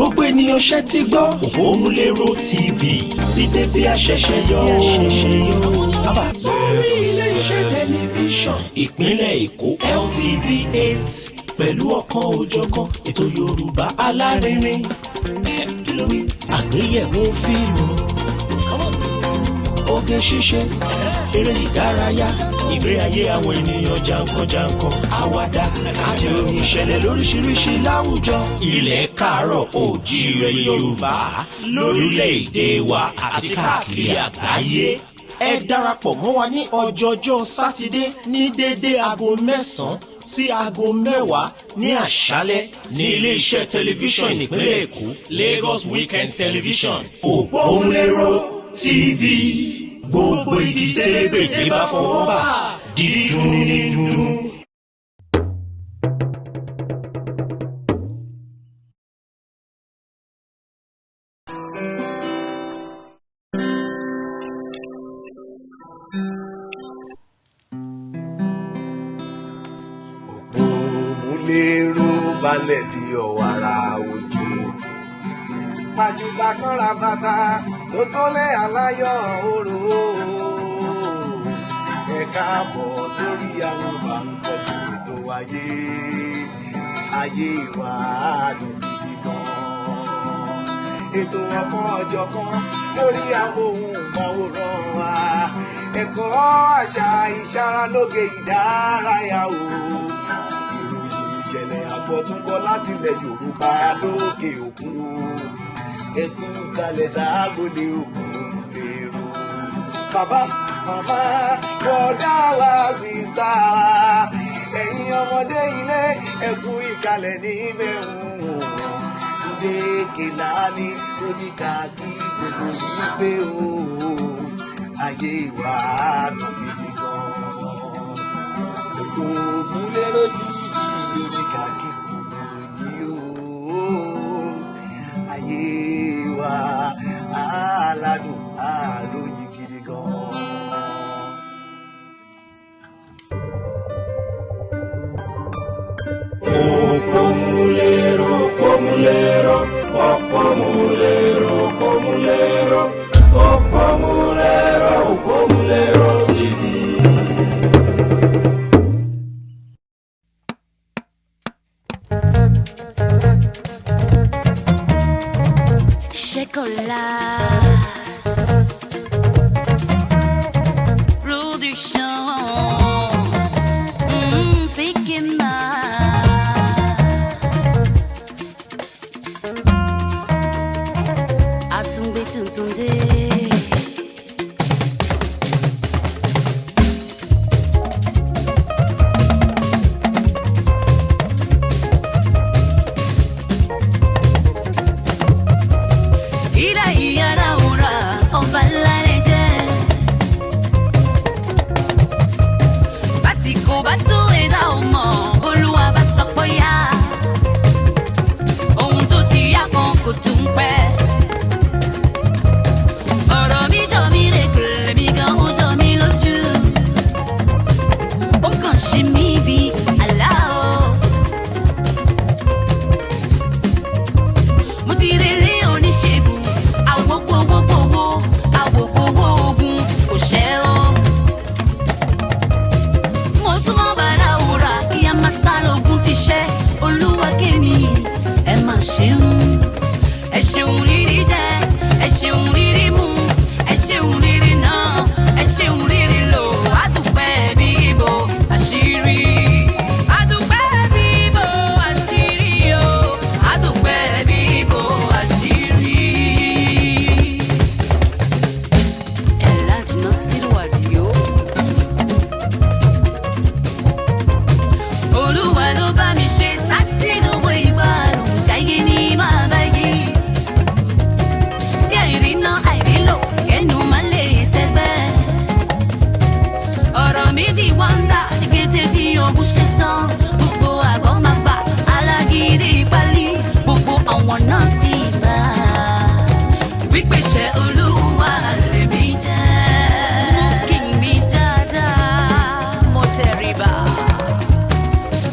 gbogbo ènìyàn ṣe ti gbọ́ ÒpómúléróTV ti dé bí àṣẹ̀ṣẹ̀ yọ. Sórí ilé-iṣẹ́ tẹlifíṣàn ìpínlẹ̀ Èkó LTV 8 pẹ̀lú ọ̀kan òjọ̀kan ètò Yorùbá alárinrin. Àgbéyẹ̀wò fíìmù, oge ṣíṣe, eré ìdárayá, ìgbé ayé àwọn ènìyàn jàǹkàn-jàǹkàn, àwàdà àti orin ìṣẹ̀lẹ̀ lóríṣiríṣi láwùjọ. Ilẹ̀ káàárọ̀ oòjíire Yorùbá lórílẹ̀‐èdè wa àti káàkiri àgbáyé. Ẹ darapọ̀ mọ́ wa ní ọjọ́jọ́ Sátidé ní déédéé aago 9 sí aago 10 ní àṣálẹ́ ní ilé-iṣẹ́ tẹlifíṣàn ìpínlẹ̀ Èkó Lagos Weekend Television ÒpómúléróTV. Gbogbo igi tẹ́lẹ̀gbẹ̀dẹ̀ bá fọwọ́ bà dídùn ní dùn. Òpómúléró balẹ̀ bí ọ̀wàrà òjò. Pàjùbà kọ́ra bàtà tó tọ́lẹ̀ aláyọ̀ òrò. Ẹ káàbọ̀ sórí àwọn bàǹkọ̀tù ètò ayé wa dùn gidi gan. Ètò ọ̀kan ọ̀jọ̀kan lórí amóhùnmáwòrán wa. Ẹ̀kọ́ àṣà ìṣaralóge ìdárayá o. Ìròyìn ìṣẹ̀lẹ̀ àgbọ̀túngbọ̀ láti ilẹ̀ Yorùbá lókè òkun. Ẹkú kalẹ̀ sáàgòlè Òpómúléró. Bàbá, màmá, bọ̀dá wa, sísá wa, ẹ̀yin ọmọdé ilé, ẹkú ìkàlẹ̀ níbẹ̀ hùn. Túndé Kèlání oníkàkí gbogbo yìí pé o, ayé wa dùn gidi gan. ՕpómúléróTV oníkàkí gbogbo yìí o, ayé wa aládùn àlóyìn gidi gan. Òpómúléró, Òpómúléró, Òpómúléró, Òpómúléró, Òpómúléró, ՕpómúléróTV.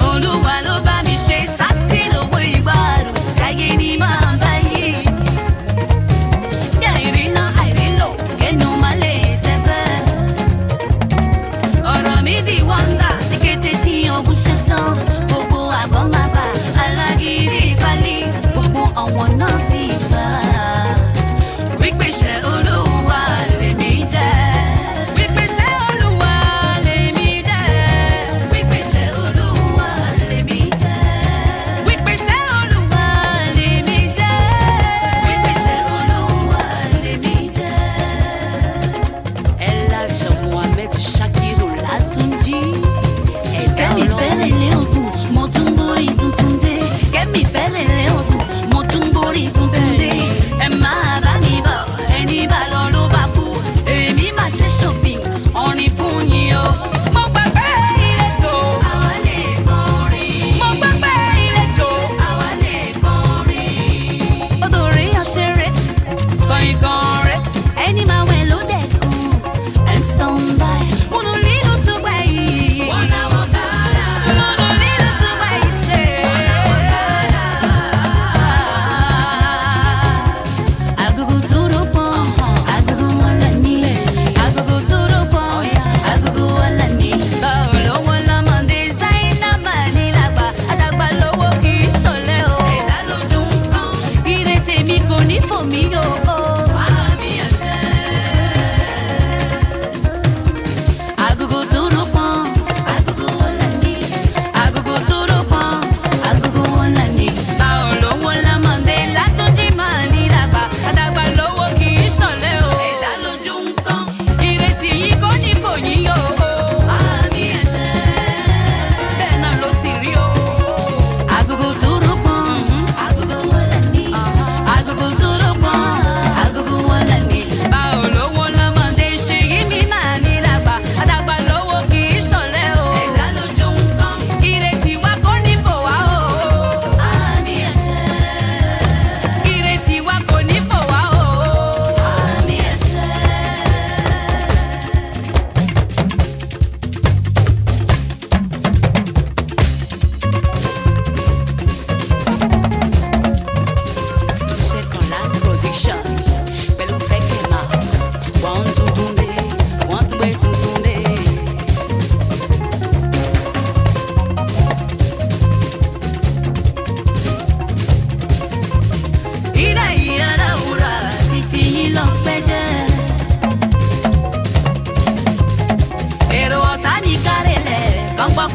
Oluwa ló bá mi ṣe sátì lówó ìgbàlù, táyé ní máa bá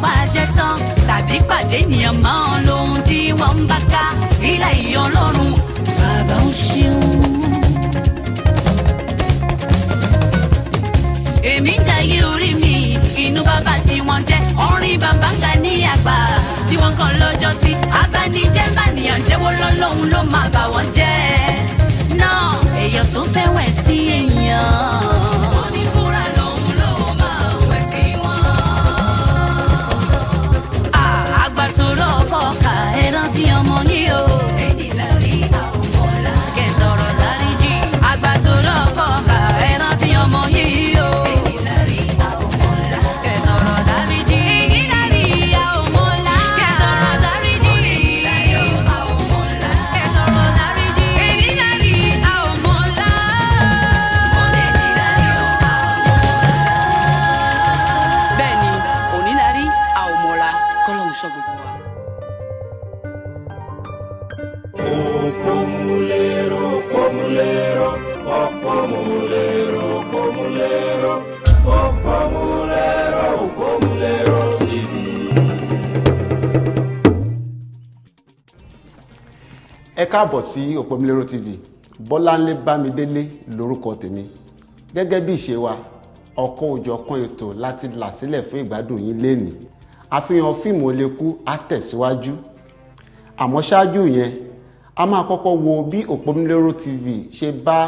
pàjẹ́ tán tàbí pàjẹ́ ènìyàn máa ń lóhun tí wọ́n ń bá ká ilé ìyọ́ ọlọ́run bàbá ń ṣeun. èmi ń jayé orí mi inú bàbá tí wọ́n jẹ́ orin bàbá ń ga ní àgbà tí wọ́n kàn lọ́jọ́ sí abánijẹ́ bàníyàn jẹ́wọ́ lọ́lọ́run ló máa bà wọ́n jẹ́ náà èèyàn tó fẹ́ wẹ̀ sí èèyàn. Tí ọmọ ní o èyí lárí àwọn ọmọlá kẹtọrọ dáríjì àgbàtọrọ fọkà ẹran tí ọmọ yìí o èyí lárí àwọn ọmọlá kẹtọrọ dáríjì èyí lárí àwọn ọmọlá kẹtọrọ dáríjì èyí lárí àwọn ọmọlá kẹtọrọ dáríjì èyí lárí àwọn ọmọlá ọdẹ ní lárí àwọn ọmọlá. bẹ́ẹ̀ni òní lárí àwọn ọmọlá kọlọhún sọ gbogbo wa. Ẹ káàbọ̀ sí Òpómúléró TV. Bọ́láńlé Bámidélé lórúkọ tèmi. Gẹ́gẹ́ bí ìṣe wa, ọ̀kan òjọ̀kan ètò láti là sílẹ̀ fún ìgbádùn yín lénìí. Àfihàn fíìmù Oleku á tẹ̀síwájú. Àmọ́ ṣáájú yẹn, a máa kọ́kọ́ wo bí Òpómúléró TV ṣe bá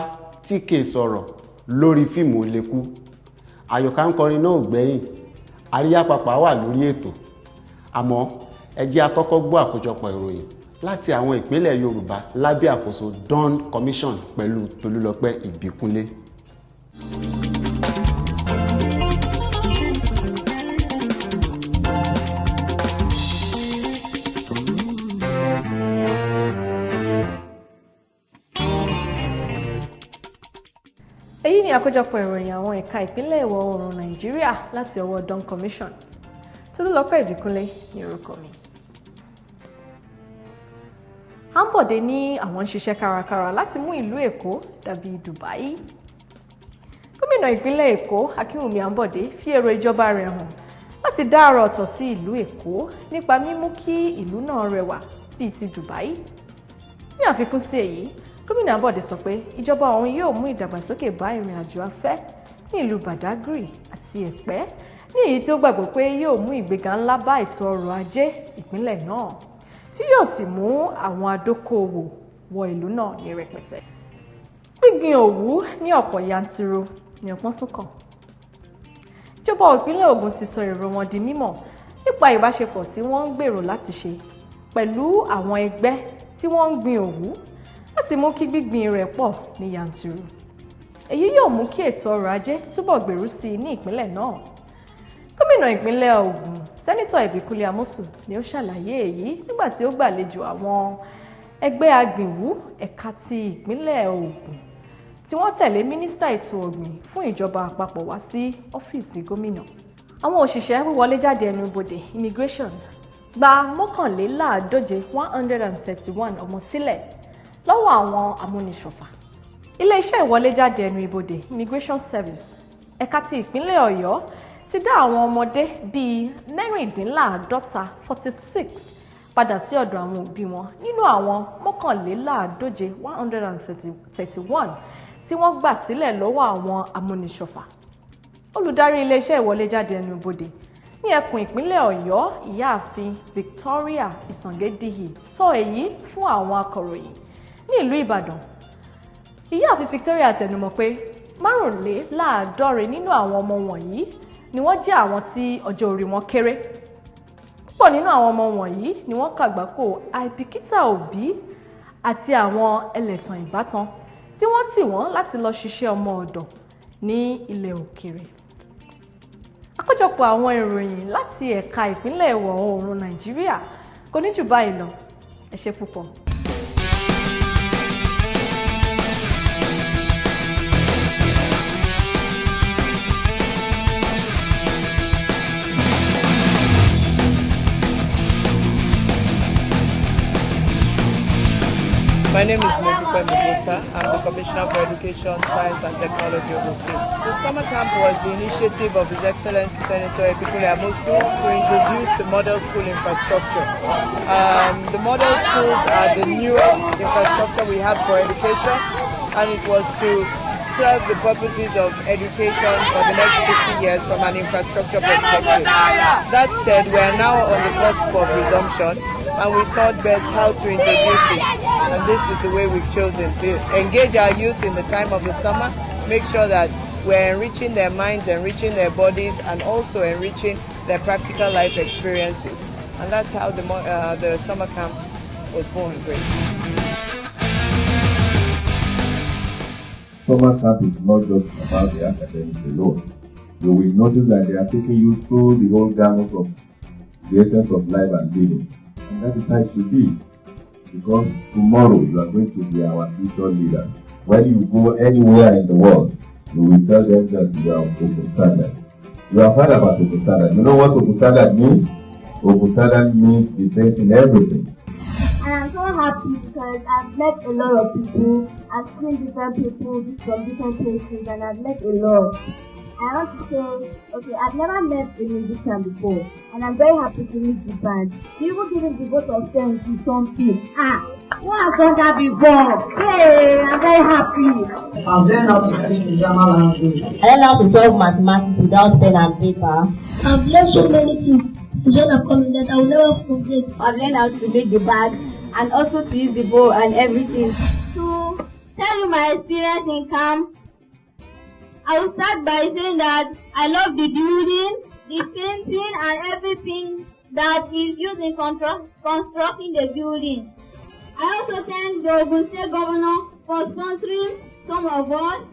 TK sọ̀rọ̀ lórí fíìmù Oleku. Àyọ̀ká ń kọrin náà gbẹ̀yìn. Àríyá pàpà wà lórí ètò. Àmọ́ ẹ jẹ́ a kọ́kọ́ gbọ́ àkójọpọ̀ ìròyìn láti àwọn ìpínlẹ̀ Yorùbá lábẹ́ àkóso Dawn Commission pẹ̀lú Tolúlọpẹ́ Ìbíkúnlé. Èyí ni àkójọpọ̀ ìròyìn àwọn ẹ̀ka ìpínlẹ̀ ìwọ̀ oòrùn Nàìjíríà láti ọwọ́ Dawn Commission. Tolúlọpẹ́ Ìbíkúnlé ní orúkọ mi. Ambode ní àwọn ń ṣiṣẹ́ kárakára láti mú ìlú Èkó dàbí Dubai. Gómìnà ìpínlẹ̀ Èkó Akínwùmí Ambode fi èrò ìjọba rẹ̀ hàn láti dá àrà ọ̀tọ̀ sí ìlú Èkó nípa mímú kí ìlú náà rẹwà bíi ti Dubai. Ní àfikún sí èyí, Gómìnà Ambode sọ pé ìjọba òun yóò mú ìdàgbàsókè bá ìrìn àjò afẹ́ ní ìlú Badagry àti Ẹ̀pẹ́ ní èyí tí ó gbàgbọ́ pé yóò mú ìgbéga ńlá bá ètò ọrọ̀ ajé ìpínlẹ̀ náà tí yóò sì mú àwọn adókòwò wọ ìlú náà ní rẹpẹtẹ. Gbígbin òwú ní ọ̀pọ̀ yanturu ní ọpọ́n sún kàn. Ìjọba ìpínlẹ̀ Ògùn ti sọ èrò wọn di mímọ̀ nípa ìbáṣepọ̀ tí wọ́n ń gbèrò láti ṣe pẹ̀lú àwọn ẹgbẹ́ tí wọ́n ń gbin òwú láti mú kí gbígbin rẹ̀ pọ̀ ní yanturu. Èyí yóò mú kí ètò ọrọ̀ ajé túbọ̀ gbèrú sí i ní ìpínlẹ̀ náà. Gómìnà ìpínlẹ̀ Ògùn Sẹ́nitọ̀ Ìbíkúnlé Amósù ni ó ṣàlàyé èyí nígbà tí ó gbàlejò àwọn ẹgbẹ́ agbìnwú ẹ̀ka ti ìpínlẹ̀ Ògùn tí wọ́n tẹ̀lé mínísítà ètò ọ̀gbìn fún ìjọba àpapọ̀ wá sí ọ́fíìsì gómìnà. Àwọn òṣìṣẹ́ wíwọlé jáde ẹnu ibodè immigration gba 131 ọmọ sílẹ̀ lọ́wọ́ àwọn amúniṣọ̀fà. Ilé-iṣẹ́ ìwọléjáde ẹnu ibodè Immigration Service ẹ̀ka ti ìpínlẹ̀ Ọ̀yọ́ ti dá àwọn ọmọdé bíi 46 padà sí ọ̀dọ̀ àwọn òbí wọn nínú àwọn 131 tí wọ́n gbà sílẹ̀ lọ́wọ́ àwọn amúniṣọ̀fà. Olùdarí ilé-iṣẹ́ ìwọléjáde ẹnu ibodè ní ẹkùn ìpínlẹ̀ Ọ̀yọ́ ìyáàfin Victoria Ìsàngédìhì sọ èyí fún àwọn akọ̀ròyìn ní ìlú Ìbàdàn. Ìyáàfin Victoria tẹnumọ́ pé 45 nínú àwọn ọmọ wọ̀nyí ni wọ́n jẹ́ àwọn tí ọjọ́ orí wọn kéré. Púpọ̀ nínú àwọn ọmọ wọ̀nyí ni wọ́n kàgbákò àìbìkítà òbí àti àwọn ẹlẹ́tàn ìbátan tí wọ́n tì wọ́n láti lọ ṣiṣẹ́ ọmọ ọ̀dọ̀ ní ilẹ̀ òkèèrè. Àkójọpọ̀ àwọn ìròyìn láti ẹ̀ka ìpínlẹ̀ ìwọ̀ oòrùn Nàìjíríà kò ní jù báyìí lọ. Ẹ ṣé púpọ̀. My name is Mainframe Film. I'm the Commissioner for Education, Science and Technology of the state. The summer camp was the initiative of His Excellency Senator Ebikule Amosu to introduce the model school infrastructure. The model schools are the newest infrastructure we have for education, and it was to serve the purposes of education for the next 50 years from an infrastructure perspective. That said, we are now on the cusp of resumption, and we thought best how to introduce it. And this is the way we've chosen to engage our youth in the time of the summer, make sure that we're enriching their minds, enriching their bodies, and also enriching their practical life experiences. And that's how the summer camp was born. Great. Summer camp is not just about the academics alone. You will notice that they are taking you through the whole gamut of the essence of life and living. And that is how it should be. Because tomorrow you are going to be our future leaders. When you go anywhere in the world, you will tell them that you are Open Standard. You have heard about Open Standard. You know what Open Standard means? Open Standard means the best in everything. And I'm so happy because I've met a lot of people, I've seen different people from different places, and I've met a lot. I want to say, okay, I've never met a musician before, and I'm very happy to meet the band. People giving the vote of thanks to something. Who has done that before? Hey, I'm very happy. I've learned how to speak in German language. I learned how to solve mathematics without pen and paper. I've learned so many things. It's one of coming that I will never forget. I've learned how to make the bag and also to use the bow and everything. To tell you my experience in camp, I will start by saying that I love the building, the painting, and everything that is used in constructing the building. I also thank the Ogun State Governor for sponsoring some of us,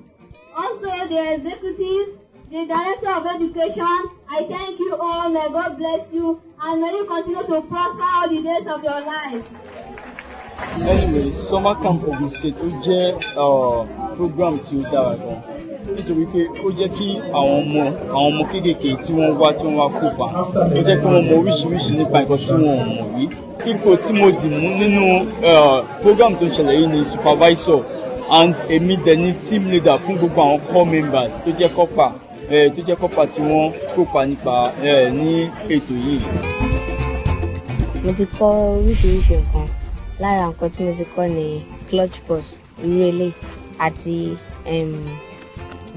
also the executives, the Director of Education. I thank you all. May God bless you, and may you continue to prosper all the days of your life. Anyway, summer camp Ogun State ó jẹ́ program tí ó dára gan nítorí pé ó jẹ́ kí àwọn ọmọ kéékèèké tí wọ́n wá kópa ó jẹ́ kí wọ́n mọ oríṣiríṣi nípa nǹkan tí wọ́n ò mọ̀ rí. Ipò tí mo dì mú nínú program tó ń ṣẹlẹ̀ yìí ni supervisor, and èmi dẹ̀ ni team leader fún gbogbo àwọn core members tó jẹ́ kọ́pà tí wọ́n kópa nípa ní ètò yìí. Mo ti kọ́ oríṣiríṣi nǹkan. Lára nǹkan tí mo ti kọ́ ni clutch purse, ìrẹ̀lẹ̀ àti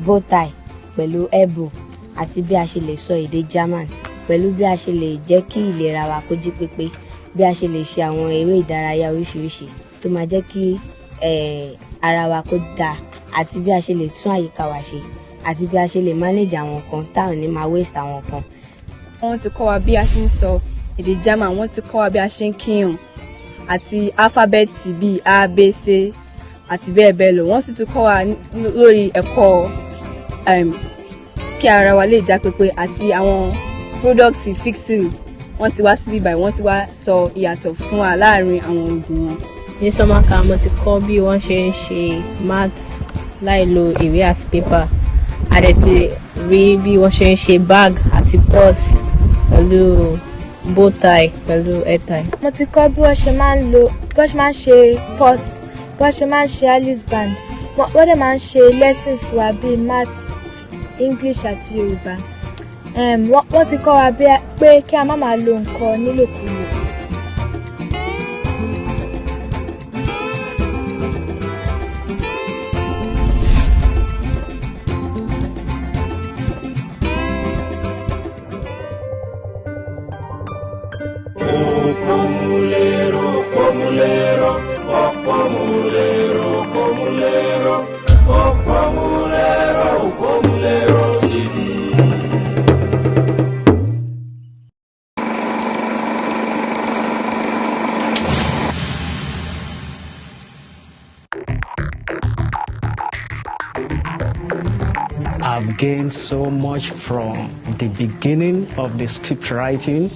bow tie pẹ̀lú elbow, àti bí a ṣe lè sọ èdè German, pẹ̀lú bí a ṣe lè jẹ́ kí ìlera wa kó jí pépé, bí a ṣe lè ṣe àwọn eré ìdárayá oríṣiríṣi tó máa jẹ́ kí ara wa kó dáa, àti bí a ṣe lè tún àyíká wa ṣe, àti bí a ṣe lè manage àwọn nǹkan táwọn ní máa waste àwọn nǹkan. Wọ́n ti kọ́ wa bí a ṣe ń sọ èdè German, wọ́n ti kọ́ wa bí a ṣe ń kíyàn àti alifábẹ́ẹ̀tì bíi A, B, C àti bẹ́ẹ̀ bẹ́ẹ̀ lọ. Wọ́n sì tún kọ́ wa lórí ẹ̀kọ́ kí ara wa lè já pépé àti àwọn product fixing. Wọ́n ti wá síbí báyìí, wọ́n ti wá sọ ìyàtọ̀ fún wa láàárín àwọn oògùn wọn. Ní summer camp mo ti kọ́ bí wọ́n ṣe ń ṣe maths láì lo ìwé àti paper. A dẹ̀ ti rí bí wọ́n ṣe ń ṣe bag àti purse pẹ̀lú bow tie pẹ̀lú hair tie. Mo ti kọ́ bí wọ́n ṣe máa ń ṣe purse, bí wọ́n ṣe máa ń ṣe alice band. Wọ́n dẹ̀ máa ń ṣe lessons fún wa bíi maths, English àti Yorùbá. Wọ́n ti kọ́ wa pé kí a má máa lo nǹkan nílòkulò. I've gained so much from the beginning of the script writing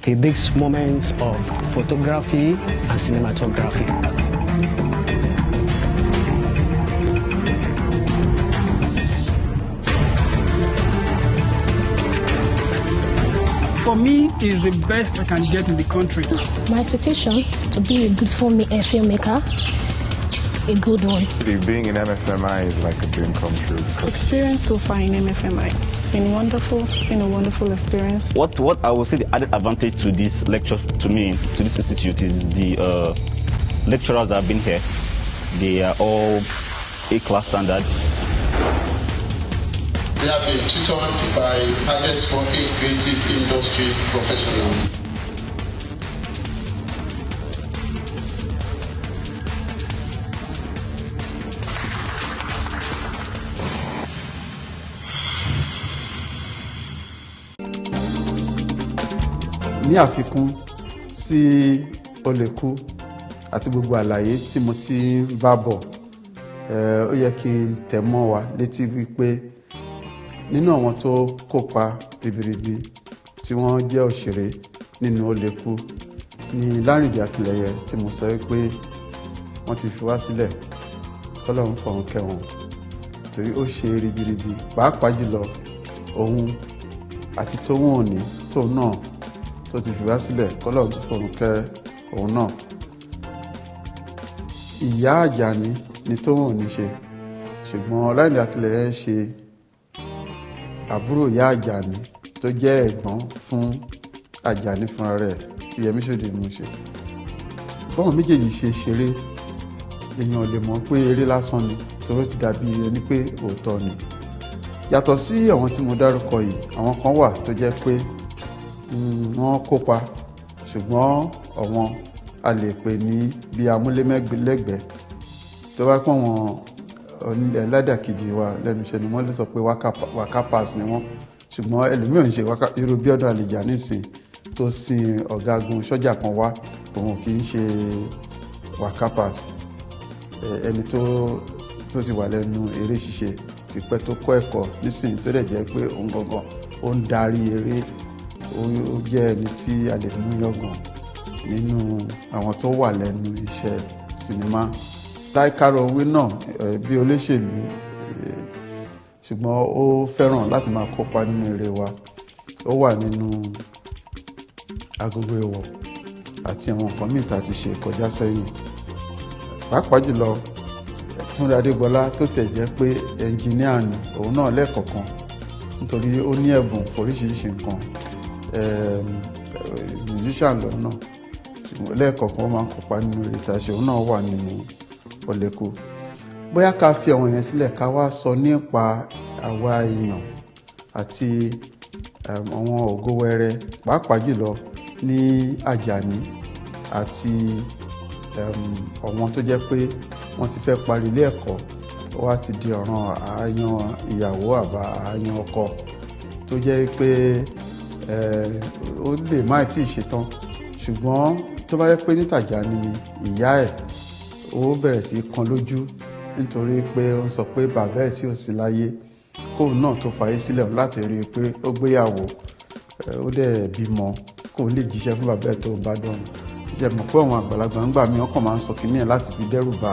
to this moment of photography and cinematography. For me, it's the best I can get in the country. My expectation to be a good filmmaker a good one. Being in MFMI is like a dream come true. Experience so far in MFMI, it's been wonderful. It's been a wonderful experience. What I would say the added advantage to this lecture, to me, to this institute, is the lecturers that have been here. They are all A-class standard. They have been tutored by hardest working creative industry professionals. Ní àfikún sí Oleku àti gbogbo àlàyé tí mo ti bá bọ̀, ó yẹ kí n tẹ̀ mọ́ wa létí wípé nínú àwọn tó kópa ribiribi tí wọ́n jẹ́ òṣèré nínú Oleku ní Lárìndé Akínlẹ́yẹ tí mo sọ wípé wọ́n ti fi wá sílẹ̀ k'Ọlọ́run fọ̀run kẹ́ wọn torí ó ṣe ribiribi pàápàá jùlọ òun àti tóun òní tóun náà tó ti fi wá sílẹ̀ k'Ọlọ́run tó fọ̀run kẹ́ òun náà. Ìyá Àjàní ni tóun òní ṣe ṣùgbọ́n Lárìndé Akínlẹ́yẹ ṣe àbúrò ìyá Àjàní tó jẹ́ ẹ̀gbọ́n fún Àjàní fúnra rẹ̀ tí Yẹmí Ṣódìmú ṣe. Bọ́n méjèèjì ṣe ṣeré èèyàn lè mọ̀ pé eré lásán ni torí ti dàbí ẹni pé òótọ́ ni. Yàtọ̀ sí àwọn tí mo dárúkọ yìí, àwọn kan wà tó jẹ́ pé wọ́n kópa ṣùgbọ́n àwọn a lè pè ní bí amúlémẹ́gbẹ̀lẹ́gbẹ̀ẹ́ tó bá pọ̀ wọn ẹlẹ́dàkejì wa lẹ́nu iṣẹ́ ni wọ́n lè sọ pé wákàpàs ni wọ́n ṣùgbọ́n ẹlòmíràn ń ṣe irú bí ọdún àlejò nísìn tó sin ọ̀gágun sọ́jà kan wá òun kì í ṣe wákàpàs ẹni tó ti wà lẹ́nu eré ṣíṣe tipẹ́ tó kọ́ ẹ̀kọ́ nísìn tó dẹ̀ jẹ́ pé òun gangan ó ń darí eré ó jẹ́ ẹni tí a lè mú yangàn nínú àwọn tó wà lẹ́nu iṣẹ́ sinimá. Táíkàrọ̀ òwe náà bí olóṣèlú ṣùgbọ́n ó fẹ́ràn láti máa kópa nínú eré wa. Ó wà nínú Agogo Eewo àti àwọn nǹkan míì tá a ti ṣe kọjá sẹ́yìn. Pàápàá jùlọ Túndé Adégbọlá tó tiẹ̀ jẹ́ pé ẹnjìníà ni òun náà lẹ́ẹ̀kọ̀ọ̀kan nítorí ó ní ẹ̀bùn foríṣiríṣi nǹkan. Musician lòun náà lẹ́ẹ̀kọ̀ọ̀kan ó máa ń kópa nínú eré tá a ṣe, òun náà wà nínú Oleku. Bóyá ká fi àwọn yẹn sílẹ̀ ká wá sọ nípa àwa èèyàn àti àwọn ògo wẹrẹ pàápàá jùlọ ní Àjàní àti àwọn tó jẹ́ pé wọ́n ti fẹ́ parí ilé ẹ̀kọ́ ó wá ti di ọ̀ràn àáyan ìyàwó àbá àáyan ọkọ tó jẹ́ pé ó lè má tí ì ṣetán ṣùgbọ́n tó bá yẹ pé ní Tàjàní ni ìyá ẹ̀ ó bẹ̀rẹ̀ sí kan lójú nítorí pé ó ń sọ pé bàbá ẹ̀ tí ò sí láyé kóun náà tó fàyè sílẹ̀ láti rí i pé ó gbéyàwó ó dẹ̀ bímọ kóun lè jíṣẹ́ fún bàbá ẹ̀ tó ń bá dọ̀run. Ìjẹ́ mọ̀ pé àwọn àgbàlagbà ń gbà mí ọkàn máa ń sọ kínní ẹ̀ láti fi dẹ́rù ba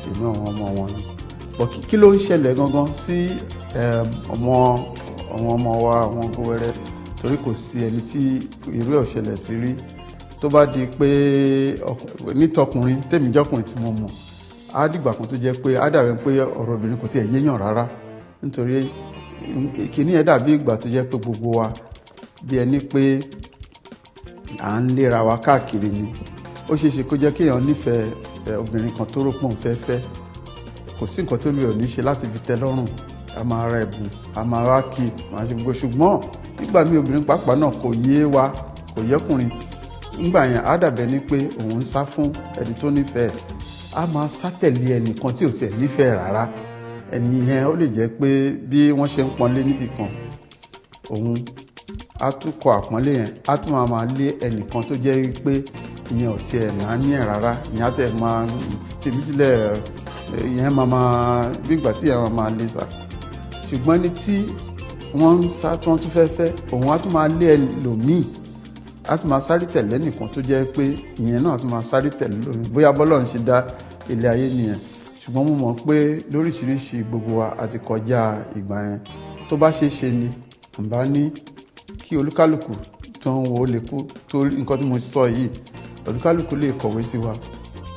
inú àwọn ọmọ wọn ni. Bọ̀ kí ló ń ṣẹlẹ̀ gangan sí àwọn ọmọ wa àwọn ògo wẹrẹ torí kò sí ẹni tí irú ẹ̀ ò ṣẹlẹ̀ sí rí tó bá di pé nítọkùnrin tèmi jọkùnrin tí mo mọ̀ á dìgbà kan tó jẹ́ pé á dàbí pé ọ̀rọ̀ obìnrin kò tiẹ̀ yéèyàn rárá nítorí kìíní ẹ̀ dàbí ìgbà tó jẹ́ pé gbogbo wa bí ẹni pé à ń léra wa káàkiri ni. Ó ṣeé ṣe kó jẹ́ kéèyàn nífẹ̀ẹ́ obìnrin kan tó rò pọ̀ ń fẹ́ kò sí nǹkan tó lè ní ṣe láti fi tẹ́ lọ́rùn a máa ra ẹ̀bùn a máa wá kí máa ṣe gbogbo ṣùgbọ́n nígbà míì obìnrin pàápàá náà kò yé wa kò yẹ́kùnrin nígbà yẹn á dàbẹ̀ ní pé òun ń sá fún ẹni tó nífẹ̀ẹ́ á máa sá tẹ̀lé ẹnìkan tí ò tiẹ̀ nífẹ̀ẹ́ rárá ẹni yẹn ó lè jẹ́ pé bí wọ́n ṣe ń pọ́nlé níbì kan òun á tún kọ àpọ́nlé yẹn á tún máa lé ẹnìkan tó jẹ́ pé ìyẹn ò tiẹ̀ náà ní ẹ̀ rárá ìyẹn á tẹ̀ máa tèmi sílẹ̀ ìyẹn máa bí ìgbà tí ìyẹn máa lé sá ṣùgbọ́n ní tí wọ́n ń sá tí wọ́n tún fẹ́ òun á tún máa lé ẹlòmíì á tún máa sáré tẹ̀lé nìkan tó jẹ́ pé ìyẹn náà tún máa sáré tẹ̀lé lómi bóyá bọ́lọ́run ṣe dá ilé ayé nìyẹn ṣùgbọ́n mo mọ̀ pé lóríṣiríṣi gbogbo wa àti kọjá ìgbà yẹn tó bá ṣe é ṣe ni àbá ní kí olúkálùkù tó ń wo Oleku tó nǹkan tí mo sọ yìí olúkálùkù lè kọ̀wé sí wa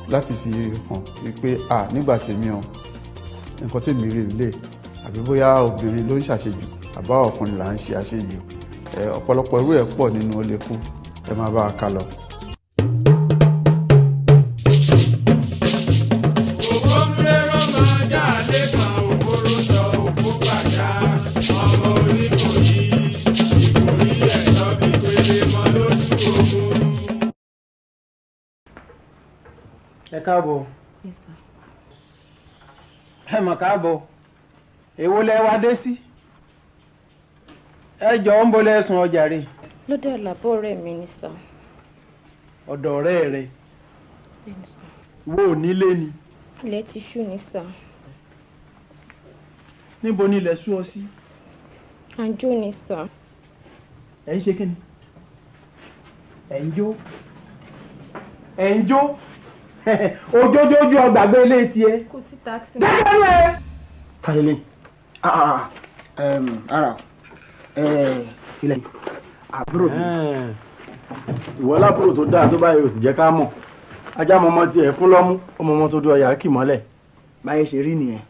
láti fi hàn wípé nígbà tèmi o nǹkan tèmi rí nílé àbí bóyá obìnrin ló ń ṣàṣejù àbá ọkùnrin là ń ṣe àṣejù ọ̀pọ̀lọpọ̀ irú ẹ̀ pọ̀ nínú Oleku ẹ máa bá a ká lọ. Ẹ káàbọ̀. Ẹ mà káàbọ̀. Èwo lẹ wá dé sí? Ẹ jọ̀ọ́ ń bolẹ̀ sùn ọjà rẹ̀. Lọ́dọ̀ làbọ̀ ọ̀rẹ́ mi ni sà. Ọ̀dọ̀ ọ̀rẹ́ rẹ̀. Wo ò nílé ni? Ilẹ̀ ti ṣú ni sà. Níbo ni ilẹ̀ ṣú ọ sí? Àjò ni sà. Ẹ ń ṣe kí ni? Ẹ ń jó? Ẹ ń jó? Ojoojoojú ọgbàgbé ilé tiẹ̀. Kò sí táàkì. Gẹ́gẹ́ bí ẹ. Kálílé. Ara. Ilẹ̀. Àbúrò mi. Ìwọ lábúrò tó dáa tó báyìí ò sì jẹ́ ká mọ̀. Ajá mọmọ tiẹ̀ fún lọ́mú, ọmọ tó dún ọyà kì mọ́lẹ̀. Báyé ṣe rí nìyẹn.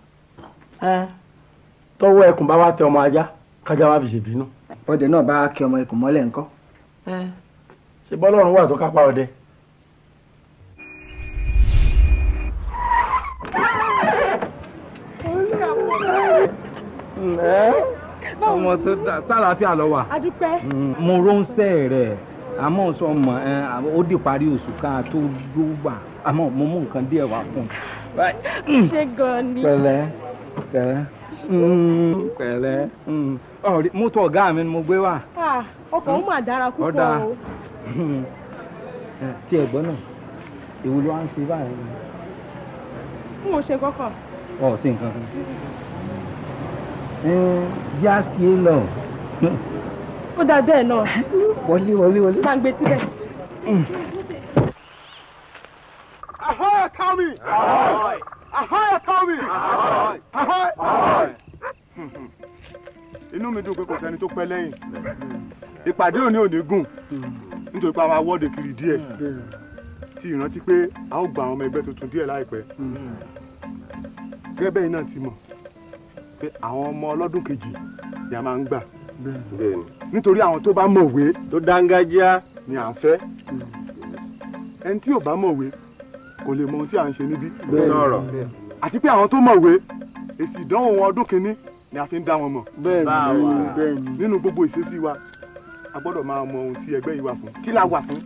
Tọ́wọ́ ẹkùn bá wá tẹ ọmọ ajá, kájá má fi ṣèbínú. Ọdẹ náà bá kí ọmọ ẹkùn mọ́lẹ̀ ńkọ́. Ṣé bọ́lọ́run wà tó kápá ọdẹ? Ọmọ tó dá sálàáfíà lọ wà. Adúpẹ́. Mo ránṣẹ́ rẹ̀ àmọ́ sọ mọ̀ ó di parí oṣù ká tó gbówà àmọ́ mo mú nǹkan díẹ̀ wá fún un. Ṣé gan ni? Pẹ̀lẹ́ pẹ̀lẹ́ mọ́tò ọ̀gá mi ni mo gbé wá. Ọkọ̀ ó mà dára púpọ̀ o. Tí ẹ gbọ́ náà èwo ló wá ń ṣe báyìí. N ò ṣe kọ́kọ́. Ọ̀ sí nǹkan kan. Já sí é lọ. Ó dà bẹ́ẹ̀ náà. Wọlé. Máa ń gbé síbẹ̀. Ahoy, Tommy! Ahoy! Ahoy, Tommy! Ahoy! Ahoy! Inú mi dùn pé kò sẹ́ni tó pẹ́ lẹ́yìn. Ìpàdé òní ò ní gùn nítorí pé a máa wọ́de kiri díẹ̀. Tí ìrántí pé a ó gba àwọn ọmọ ẹgbẹ́ tuntun díẹ̀ láìpẹ́. Gẹ́gẹ́ bẹ́ẹ̀ náà ti mọ̀ pé àwọn ọmọ ọlọ́dún kejì ni a máa ń gbà. Nítorí àwọn tó bá mọ̀wé tó dángájíá ni à ń fẹ́. Ẹni tí ò bá mọ̀wé kò lè mọ ohun tí à ń ṣe níbí. Àti pé àwọn tó mọ̀wé èsì ìdánwò wọn ọdún kìíní ni a fi ń dá wọn mọ̀. Bẹ́ẹ̀ni. Nínú gbogbo ìṣesí wa a gbọ́dọ̀ máa mọ ohun tí ẹgbẹ́ yìí wà fún. Kí la wà fún?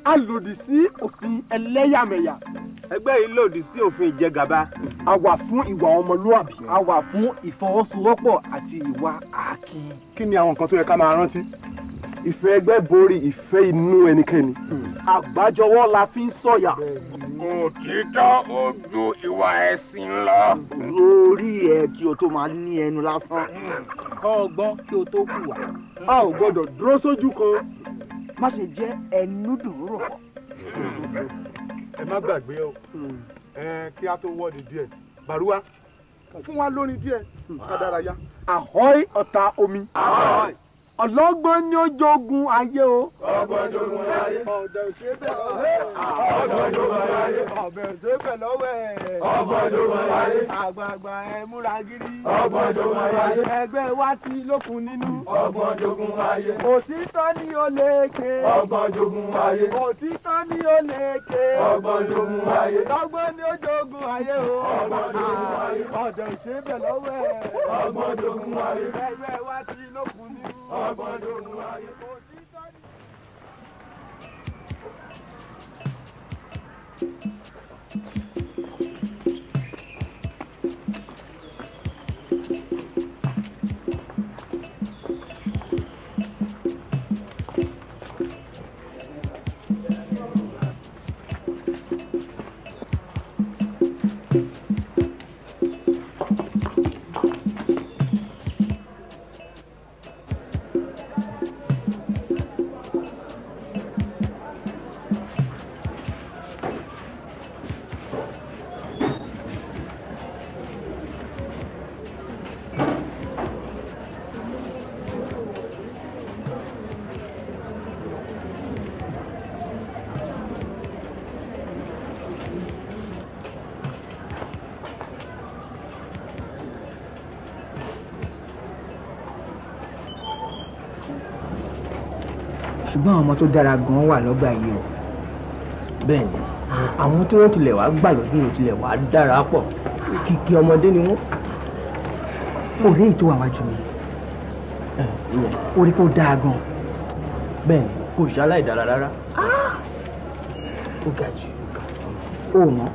A lòdì sí òfin ẹlẹ́yàmẹ̀yà. Ẹgbẹ́ yìí lòdì sí òfin ìjẹgàba. A wà fún ìwà ọmọlúwàbí. A wà fún ìfọwọ́sowọ́pọ̀ àti ìwà àákín. Kí ni àwọn nǹkan tó yẹ ká máa rántí? Ìfẹ́ ẹgbẹ́ borí ìfẹ́ inú ẹnikẹ́ni. Àgbájọwọ́ la fi ń sọ̀yà. Òtítọ́ ó ju ìwà ẹ̀sìn lọ. Orí ẹ kí o tó máa ní ẹnu lásán. Kọ́ ọgbọ́n kí o tó hùwà. A ò gbọ́dọ̀ dúró sójú kan. Má ṣe jẹ́ ẹnu dùúrò. Ẹ má gbàgbé o. Kí a tó wọ́de díẹ̀. Bàrúwá fún wa lórin díẹ̀ ká dárayá. Àhọ́í ọ̀tá omi. Àhọ́í. Ọlọ́gbọ́n ni ó jogun ayé o. Ọgbọ́n jogun ayé. Ọ̀dọ̀ ìṣẹ́bẹ̀ lọ́wọ́. Ọgbọ́n jogun ayé. Ọ̀bẹ̀ ìṣẹ́bẹ̀ lọ́wọ́. Ọgbọ́n jogun ayé. Àgbààgbà ẹ múra gírí. Ọgbọ́n jogun ayé. Ẹgbẹ́ wa ti lókun nínú. Ọgbọ́n jogun ayé. Òtítọ́ ni ó lékè. Ọgbọ́n jogun ayé. Òtítọ́ ni ó lékè. Ọgbọ́n jogun ayé. Ọgbọ́n ni ó jogun ayé o. Ọgbọ́n jogun ayé. Ọ̀dọ̀ ìṣẹ́bẹ̀ lọ́wọ́. Ọgbọ́n jogun ayé. Ẹgbẹ́ wa ti lókun nínú. Ọgbọ́n jogun ayé. ṣùgbọ́n àwọn ọmọ tó dára gan wà lọ́gbà yìí o. bẹ́ẹ̀ ni àwọn tí wọ́n tilẹ̀ wá gbà lọ́dún yìí tilẹ̀ wá dára pọ̀ kìkì ọmọdé ni wọ́n. òré ètò àwájú mi orí kò dáa gan. bẹ́ẹ̀ ni kò ṣaláì dára rárá. ó ga jù ó mọ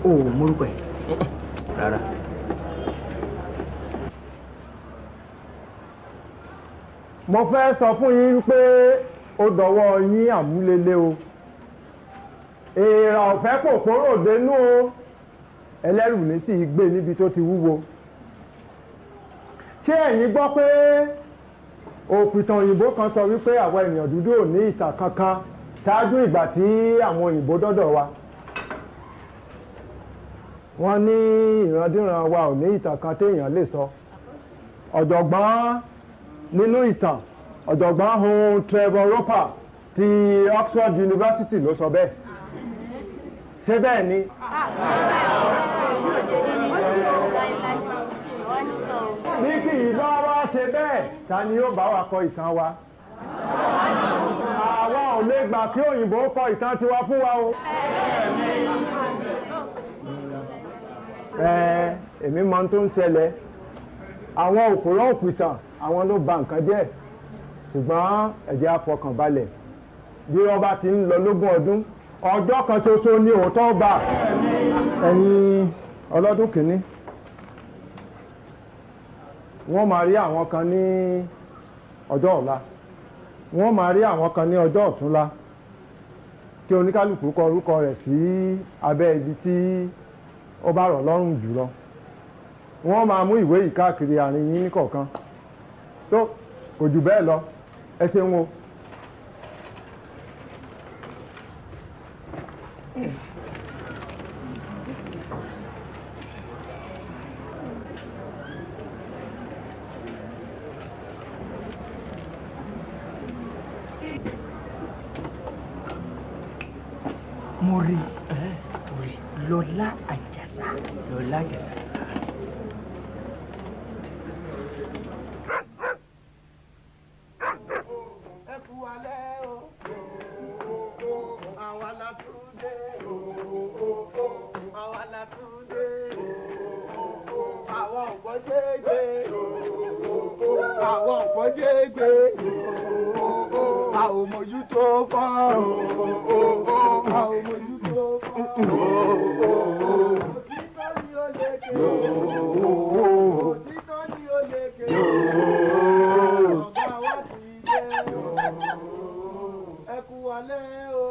ó mórúkọ ẹ̀ rárá. mo fẹ́ sọ fún yín pé ó dọ̀wọ́ yín àmúlélé o èèrà ọ̀fẹ́ kò kóró dénú o ẹlẹ́rù ní sì gbé níbi tó ti wúwo ṣé ẹ̀yin gbọ́ pé òpìtàn òyìnbó kan sọ wípé àwọn ènìyàn dúdú ò ní ìtàn kankan ṣáájú ìgbà tí àwọn òyìnbó dọ́dọ̀ wa wọ́n ní ìrandíran wa ò ní ìtàn kan téèyàn lè sọ ọ̀jọ̀gbọ́n nínú ìtàn ọ̀jọ̀gbọ́n hun Trevor Roper ti Oxford University ló sọ bẹ́ẹ̀ ṣé bẹ́ẹ̀ ni. ní kì í bá wa ṣe bẹ́ẹ̀ ta ni yóò bá wa kọ ìtàn wa. àwa ò lè gbà kí òyìnbó kọ ìtàn tiwa fún wa o. èmi mọ ohun tó ń ṣẹlẹ̀ àwọn òpùrọ́ òpìtàn àwọn ló ba nǹkan jẹ́ ṣùgbọ́n ẹ jẹ́ á fọkàn balẹ̀ bí wọ́n bá ti ń lọ lógún ọdún ọjọ́ kan ṣoṣo ni òótọ́ gbà. ẹ̀yin ọlọ́dún kìíní wọ́n máa rí àwọn kan ní ọjọ́ ọ̀la wọ́n máa rí àwọn kan ní ọjọ́ ọ̀túnla kí oníkálukú kọ orúkọ rẹ̀ sí abẹ́ ibi tí ó bá rọ̀ lọ́rùn jùlọ wọ́n máa mú ìwé yìí káàkiri àárín yín níkọ̀ọ̀kan tó kò jù bẹ́ẹ̀ lọ ẹ ṣeun o. mo rí Lọlá Àjàsà. Lọlá Àjàsà. àwọn òpójégbé àwọn mójútó fún àwọn mójútó fún òtítọ́ ni ó lékè òtítọ́ ni ó lékè ọ̀gá wa ti dé ẹ kú wálé o ẹ kú wálé o.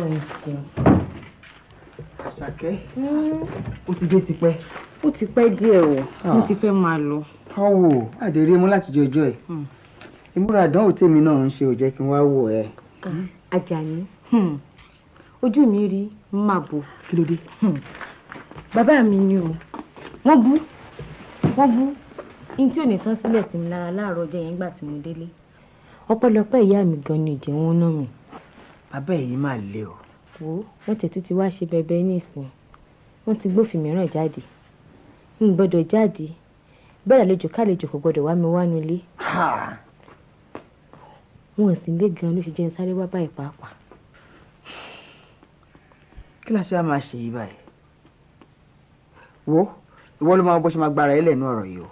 Ọlọ́run ṣeun. Àṣàkẹ́ ó ti dé tipẹ́. Ó ti pẹ́ díẹ̀ o, mo ti fẹ́ máa lọ. Ọwọ́ àdérí mú láti jọjọ́ ẹ̀. Ìmúra àdánwò tèmi náà ń ṣe ò jẹ́ kí n wá wò ẹ́. Àjàní, ojú mi rí máa bò. Kí ló dé? Bàbá mi ni o, wọ́n bú in tí ò ní tán sílẹ̀ sí mi lára láàárọ̀ ọjọ́ yẹn nígbà tí mo délé. Ọpẹ́lọpẹ́ ìyá mi gan ni ìjẹ́ wọn náà mi. Bàbá yìí máa le o. Wo wọ́n tẹ̀tú ti wá ṣe bẹbẹ nísìn, wọ́n ti gbófin mìíràn jáde. N gbọ́dọ̀ jáde, bẹ́ẹ̀ lálejò kálejò kò gbọ́dọ̀ wá mi wá nulé. Wọn sì lé gan ló ṣe jẹ́ ń sáré wá báyìí pàápàá. Kí la ṣe wá máa ṣe yìí báyìí? Wo ìwọ ló máa bó ṣe máa gbára ẹ lẹ́nu ọ̀rọ̀ yìí o.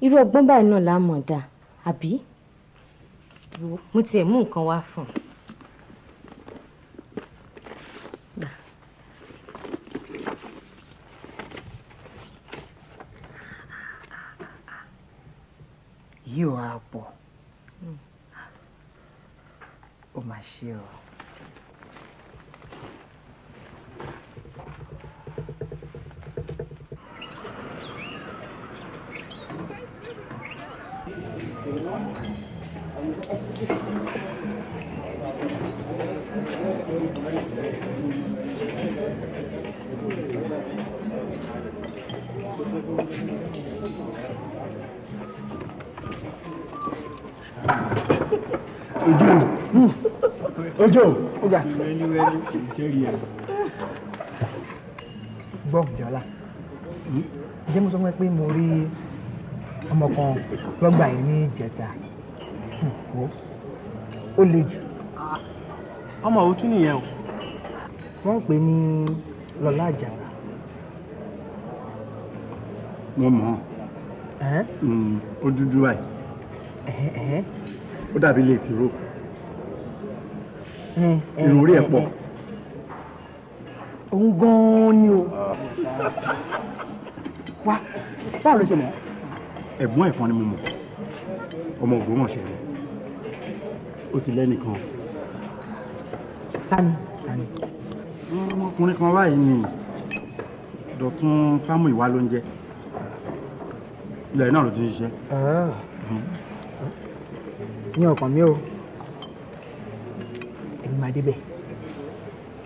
Irú ọgbọ́n báyìí náà la mọ̀ dá, àbí? Mo tiẹ̀ mú nǹkan wá fún un. Yìí ò á pọ̀. Ó máa ṣe o. Ojo. Oga. Gbọ́ Jọlá. Ǹjẹ́ mo sọ fún ẹ pé mo rí ọmọ kan lọ́gbà yìí ní ìjẹta. Ó le jù. Ọmọ òun tún nìyẹn o. Wọ́n ń pè ní Lọ́lá Àjàsà. Mo mọ̀ ọ́. Ó dúdú báyìí. Ó dàbí ilé tìró. Irun orí ẹ̀ pọ̀. Òun gan-an ni o. Wá, báwo ló ṣe mọ̀? Ẹ̀gbọ́n ẹ̀fọn ni mo mọ̀. Ọmọ Ògbómọ̀ṣọ́ ni. Ó ti lẹ́nìkan. Tani. Ọmọkùnrin kan báyìí ni Dọ̀tún Fámúyìwá ló ń jẹ́. Ilẹ̀ náà ló ti ń ṣiṣẹ́. Ní ọkàn mi o. Èmi máa débẹ̀.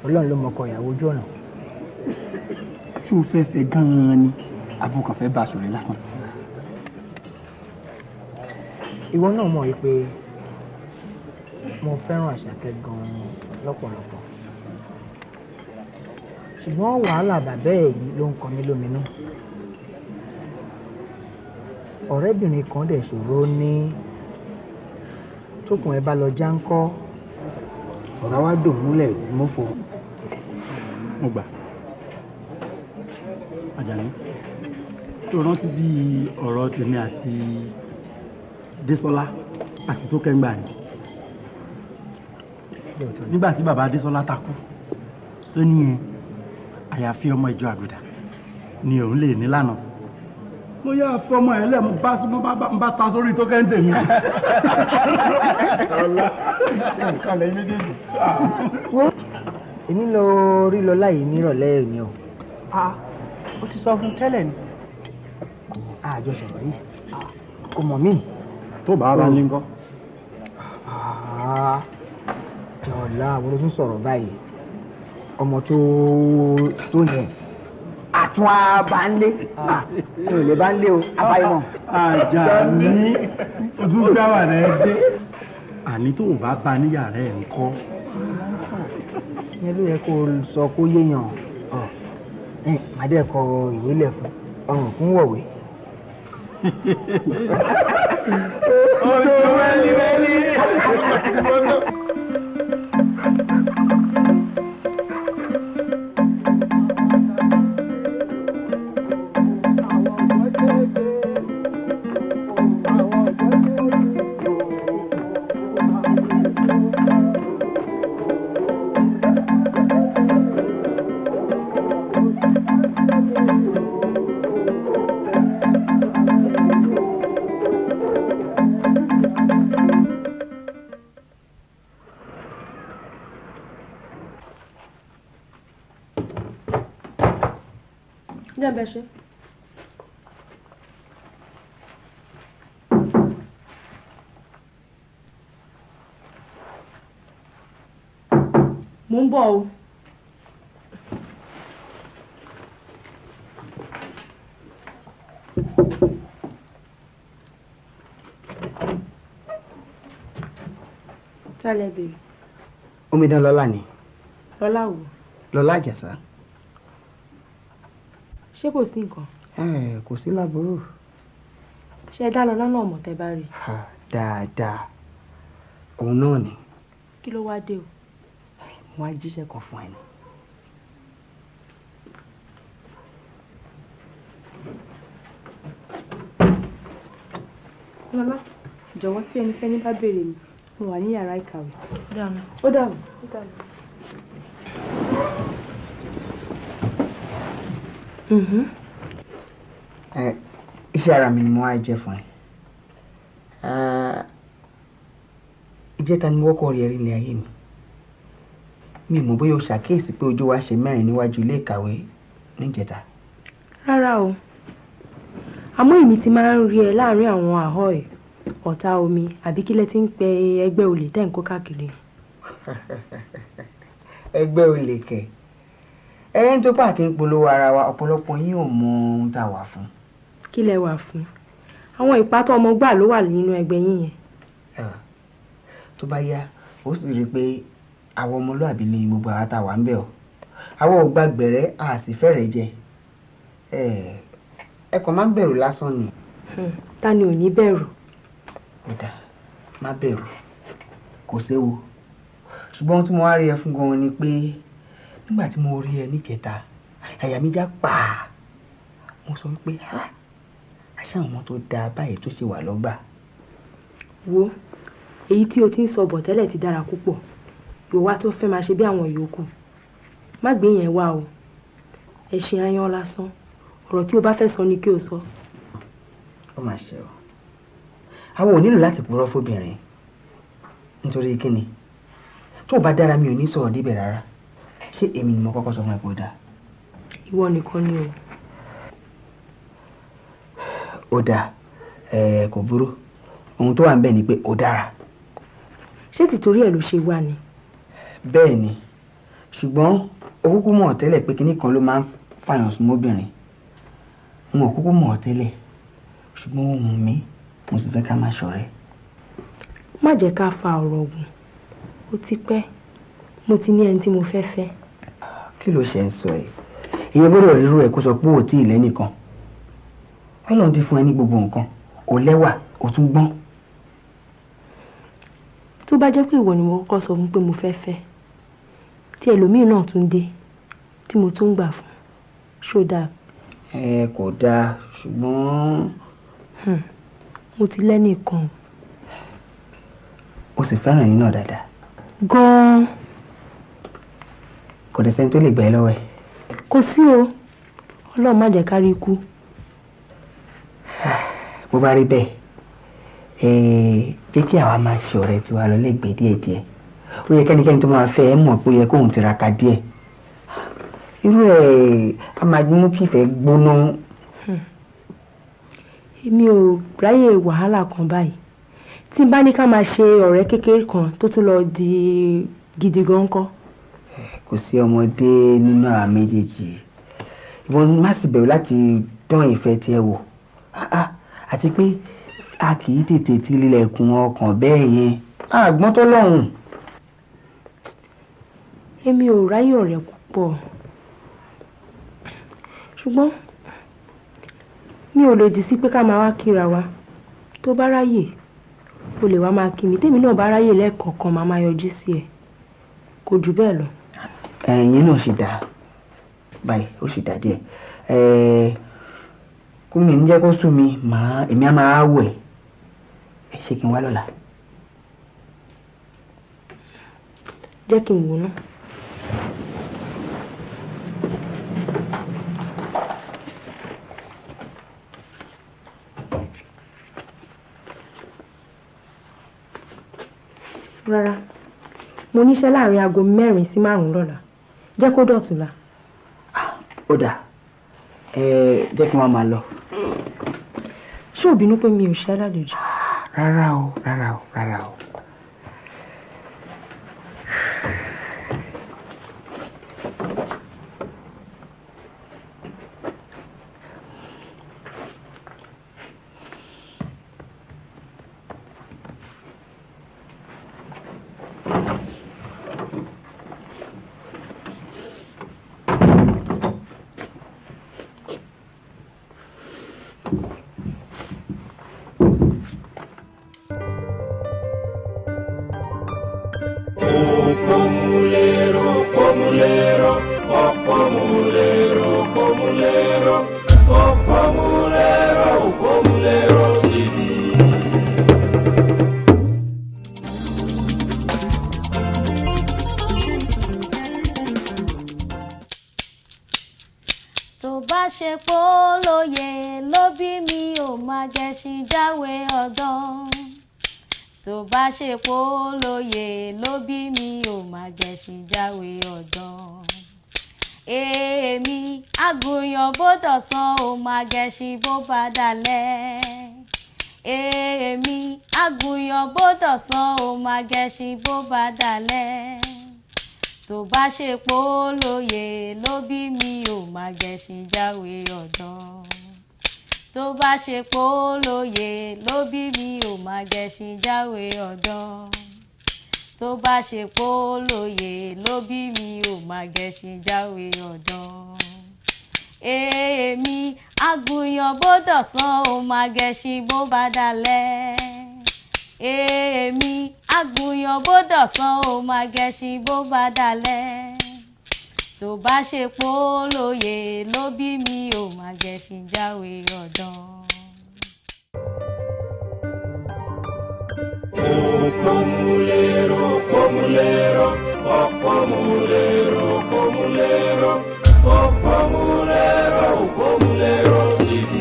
Ọlọ́run ló mọkọ ìyàwó ojú ọ̀nà. Tí o fẹ́ fẹ́ gan-an ni abúkan fẹ́ bá aṣọ rẹ̀ lásán. Ìwọ náà mọ̀ wípé mo fẹ́ràn Àṣàkẹ́ gan-an lọ́pọ̀lọpọ̀. Ṣùgbọ́n wàhálà bàbá ẹ̀ yìí ló ń kọ mí lóminú. Ọ̀rẹ́bìnrin kan dẹ̀ ṣòro ní tókùn ẹ bá lọ já ń kọ́ ọ̀rọ̀ wa dùn múlẹ̀ mọ́fọ́. Mo gbà. Àjàní tó rántí bí ọ̀rọ̀ tèmi àti Désọ́lá àti tó kẹ́ngbà ni. Nígbà tí bàbá Désọ́lá takú tó ní àyàfi ọmọ ìjọ àgùdà ni òun lè nílànà. Mo yá fọmọ ẹ̀ lẹ́mu bá súnmọ́ bá ta sórí tó kẹ́ńtè mi. Kálẹ̀ méjèèjì. Èmi lọ rí lọ láyé nírọ̀lẹ́ òní o. Ó ti sọ fún tẹ́lẹ̀ ni. Àjọ sọ̀rọ̀ yìí. Kò mọ̀ mí. Tó bá ara ní nǹkan. Jọ̀ọ́lá àwọn olóṣù sọ̀rọ̀ báyìí. Ọmọ tó yẹn. Àtún abánlé. Mi ò lè bá ń lé o, abáyémọ̀. Àjàní ojú gbáwà rẹ̀ dé. Àní tó bá bá níyàrá ẹ̀ ń kọ́. Yẹn ló yẹ kó sọ kó yéèyàn. Màdé kọ ìwé lẹ̀ fún ọrùn fún wọ̀wé. Ojú wẹ́líwẹ́lí. Jẹ́ bẹ́ẹ̀ ṣe. Mo ń bọ̀ o. Tálẹ̀ bèrè. Omidan Lọ́lá ni. Lọ́lá wo? Lọ́lá Àjàsá. Ṣé kò sí nǹkan? Kò sí láburú. Ṣé ẹ dá Lọ́lá náà mọ̀ tẹ́ bá rí? Dáadáa. Òun náà ni. Kí ló wá dé o? Mo wá jíṣẹ́ kan fún ẹ ni. Lọ́lá, jọ̀wọ́ tí ẹnikẹ́ni bá béèrè mi, mo wà ní yàrá ìkàwé. Ó dàrú. Iṣẹ́ ara mi ni mo wá jẹ́ fún ẹ. Ìjẹta ni mo kọ́kọ́ rí ẹ rí ilé ayé mi. Mi mọ̀ bóyá o ṣàkíyèsí pé ojú wa ṣe mẹ́rin níwájú ilé ìkàwé níjẹta. Rárá o. Àmọ́ èmi ti máa ń rí ẹ láàárín àwọn àhọ́ ẹ̀, ọ̀tá omi àbí kílẹ̀ tí ń pe ẹgbẹ́ olè tẹ́ ń kó káàkiri. Ẹgbẹ́ olè kẹ̀. Ẹni tó pàtí ń polówó ara wa, ọ̀pọ̀lọpọ̀ yín ò mọ ohun tá a wà fún. Kí lẹ wà fún? Àwọn ìpátọ́ ọmọ gbà ló wà nínú ẹgbẹ́ yín yẹn. Tó bá yá, ó sì rí i pé àwọn ọmọlúàbí ni gbogbo àwọn tá a wà ń bẹ̀ ọ́. Àwọn ò gba gbẹ̀rẹ́, a sì fẹ́rẹ̀ jẹ. Ẹ kàn máa ń bẹ̀rù lásán ni. Ta ni ò ní bẹ̀rù? Ó dáa, má bẹ̀rù, kò séwu. Ṣùgbọ́n tí mo wá rí ẹ fún gan-an ni pé nígbà tí mo rí ẹ níjẹta, àyà mi já pàá. Mo sọ wípé àṣà àwọn tó dáa báyìí tó ṣe wà lọ́gbà. Wo, èyí tí o ti ń sọ bọ̀ tẹ́lẹ̀ ti dára púpọ̀. Yóò wá tó fẹ́ máa ṣe bí àwọn yòókù. Má gbé yẹn wá o. Ẹṣin ayan lásán. Ọ̀rọ̀ tí o bá fẹ́ sọ ni kí o sọ. Ó mà ṣe o. Àwọn ò nílò láti purọ́ fóbìnrin. Nítorí kíni? Tó o bá dára mi ò ní sọ̀rọ̀ débẹ̀ rárá. Ṣé èmi ni mo kọ́kọ́ sọ fún ẹ pé ó dáa? Ìwọ nìkan ni o. Ó dáa. Kò burú. Ohun tó wà ń bẹ̀ ni pé ó dára. Ṣé tìtorí ẹ̀ ló ṣe wá ni? Bẹ́ẹ̀ ni. Ṣùgbọ́n o kúkú mọ̀ tẹ́lẹ̀ pé kinní kan ló máa ń fàyàn sún mọ́bìnrin. N ò kúkú mọ̀ tẹ́lẹ̀. Ṣùgbọ́n ó wù mí, mo sì fẹ́ ká máa ṣọ̀rẹ́. Má jẹ́ ká fa ọ̀rọ̀ ògùn. Ó ti pẹ́. Mo ti ní ẹni tí mo fẹ́ fẹ́. Kí ló ṣe ń sọ ẹ̀? Ìyẹn gbọ́dọ̀ rírú ẹ̀ kó sọ pé ò tí ì lẹ́nìkan. Ọlọ́run ti fún ẹ ní gbogbo nǹkan. O lẹ́wà, o tún gbọ́n. Tó bá jẹ́ pé ìwọ ni mo kọ́kọ́ sọ fún pé mo fẹ́ fẹ́, tí ẹlòmíì náà tún dé, tí mo tún gbà fún, ṣó dáa? Kò dáa, ṣùgbọ́n mo ti lẹ́nìkan. O sì fẹ́ràn yín náà dáadáa. Gan-an. Kò dẹ̀ sẹ́ni tó lè gbà ẹ́ lọ́wọ́ ẹ̀. Kò sí o. Ọlọ́run má jẹ́ ká rí ikú. Bó bá rí bẹ́ẹ̀, jẹ́ kí àwa máa ṣe ọ̀rẹ́ tiwa lọ lẹ́gbẹ̀ẹ́ díẹ̀díẹ̀. Ó yẹ kẹ́nikẹ́ni tó máa fẹ́ ẹ mọ̀ pé ó yẹ kóun tiraka díẹ̀. Irú ẹ̀ a máa mú kí ìfẹ́ gbóná. Èmi ò ráyè wàhálà kan báyìí. Tí n bá ní ká máa ṣe ọ̀rẹ́ kékeré kan tó tún lọ di gidi gan kọ́. Kò sí ọmọdé nínú àwa méjèèjì. Ìwọ má sì bẹ̀rù láti dán ìfẹ́ tiẹ̀ wò. Àti pé a kì í tètè ti lílẹ̀kùn ọkàn bẹ́ẹ̀ yẹn. Àgbọ́n tó lọ́hùn. Èmi ò ráyè ọ̀rẹ́ púpọ̀. Ṣùgbọ́n mi ò lòdì sí pé ká máa wá kíra wa. Tó bá ráyè, o lè wá máa kí mi. Tèmi náà bá ráyè lẹ́ẹ̀kọ̀ọ̀kan máa máa yọjú sí ẹ. Kò jù bẹ́ẹ̀ lọ. Ẹ̀yin náà ṣì dáa. Báyìí, ó ṣì dáa díẹ̀. Kó mi ń jẹ́ kó sùn mi, èmi á máa wẹ̀. Ṣé kí n wá lọ́la? Jẹ́ kí n wò ná. Rárá, mo níṣẹ́ láàrin aago 4 sí 5 lọ́la. Jẹ́ kó dọ̀túnla. Ó dáa. jẹ́ kí wọ́n máa lọ. ṣé ò bínú pé mi ò ṣe alálejò? Rárá o, rárá o, rárá o. tó bá ṣe pólóyè ló bí mi ò máa gẹṣin jáwé ọ̀dán. tó bá ṣe pólóyè ló bí mi ò máa gẹṣin jáwé ọ̀dán. èmi àgùnyàn bó dọ̀sán ò máa gẹṣin bó bá dalẹ̀. èmi àgùnyàn bó dọ̀sán ò máa gẹṣin bó bá dalẹ̀. tó bá ṣe pólóyè ló bí mi ò máa gẹṣin jáwé ọ̀dán. tó bá ṣe pólóyè ló bí mi ò máa gẹṣin jáwé ọ̀dán. tó bá ṣe pólóyè ló bí mi ò máa gẹṣin jáwé ọ̀dán. èmi àgùnyàn bó dọ̀sán ò máa gẹṣin bó bá dalẹ̀. èmi àgùnyàn bó dọ̀sán ò máa gẹṣin bó bá dalẹ̀. tó bá ṣe pólóyè ló bí mi ò máa gẹṣin jáwé ọ̀dán. Òpómúléró, òpómúléró, òpómúléró, òpómúléró, òpómúléró, òpómúléró TV.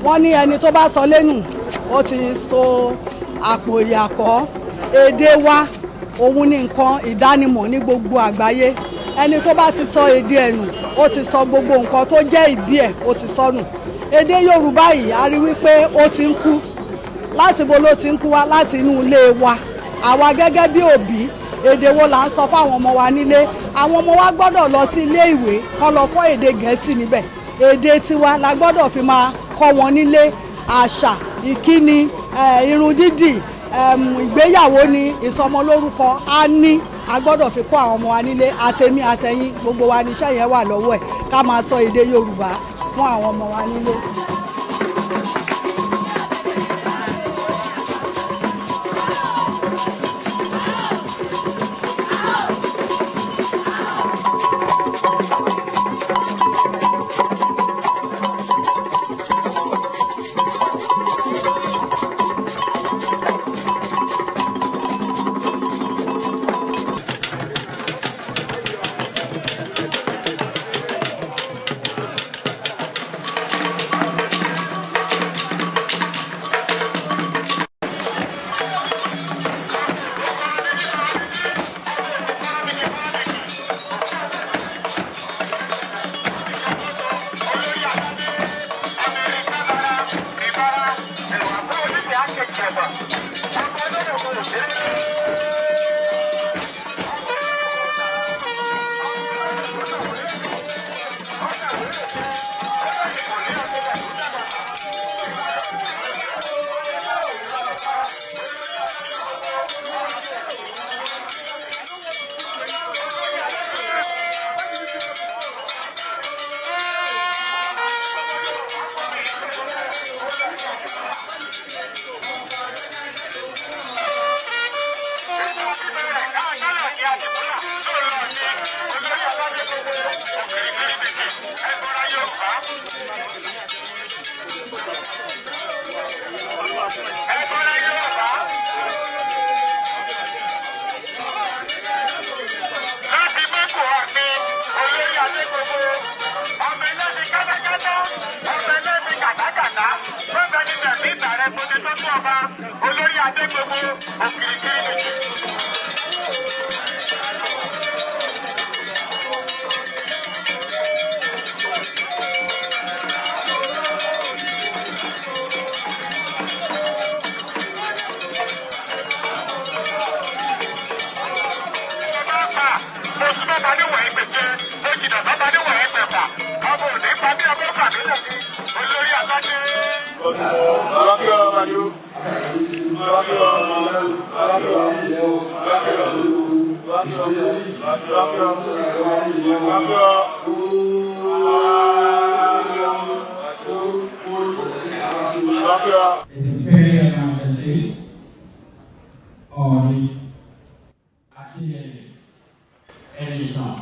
wọ́n ní ẹni tó bá sọ lẹ́nu ó ti so àpò ìyàkọ́. èdè wa òun ni nǹkan ìdánimọ̀ ní gbogbo àgbáyé. ẹni tó bá ti sọ èdè ẹ̀nù ó ti sọ gbogbo nǹkan tó jẹ́ ìbí ẹ̀ ó ti sọnù. èdè Yorùbá yìí a rí wípé ó ti ń kú. láti bo ló ti ń kú wá? láti inú ilé wa. àwa gẹ́gẹ́ bí òbí èdè wo là ń sọ fáwọn ọmọ wa nílé? àwọn ọmọ wa gbọ́dọ̀ lọ sí ilé ìwé kán lọ kọ́ èdè Gẹ̀ẹ́sì níbẹ̀. èdè tiwa la gbọ́dọ̀ fi máa kọ́ wọn nílé. àṣà, ìkíni, irun dídì, ìgbéyàwó ni, ìsọmọlórúkọ á ní a gbọ́dọ̀ fi kọ́ àwọn ọmọ wa nílé. àtẹ̀mí àtẹ̀yìn gbogbo wa níṣẹ́ yẹn wà lọ́wọ́ ẹ̀ ká máa sọ èdè Yorùbá fún àwọn ọmọ wa nílé. His Imperial Majesty Ori Editor.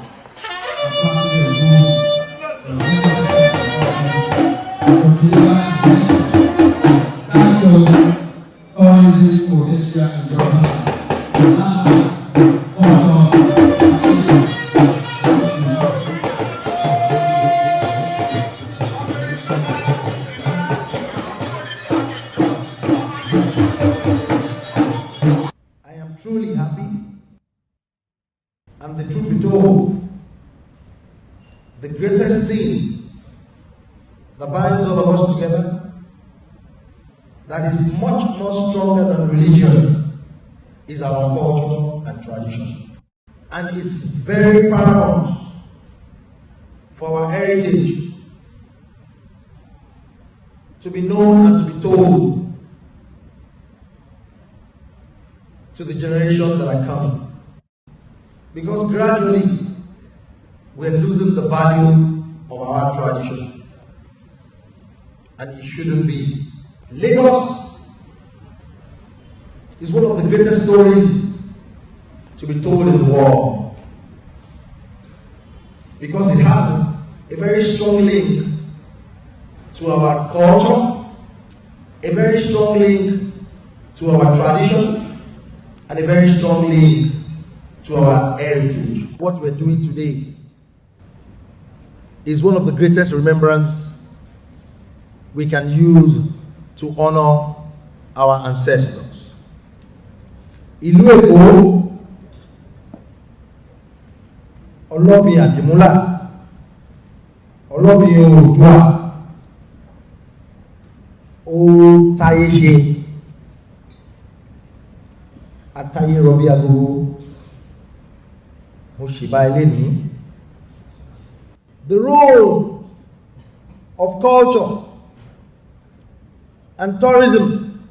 I am truly happy, and the truth be told, the greatest thing that binds all of us together, that is much more stronger than religion, is our culture and tradition. And it's very paramount for our heritage to be known and to be told to the generations that are coming. Because gradually we're losing the value of our tradition. And it shouldn't be. Lagos is one of the greatest stories to be told in the world. Because it has a very strong link to our culture, a very strong link to our tradition, and a very strong link to our heritage. What we're doing today is one of the greatest remembrance we can use to honor our ancestors. Ìlú Èkó, Ọlọ́fi Àdìmúlà, Ọlọ́fi Oòduà, ó táyé ṣe. Ataye Robi Agogo, the role of culture and tourism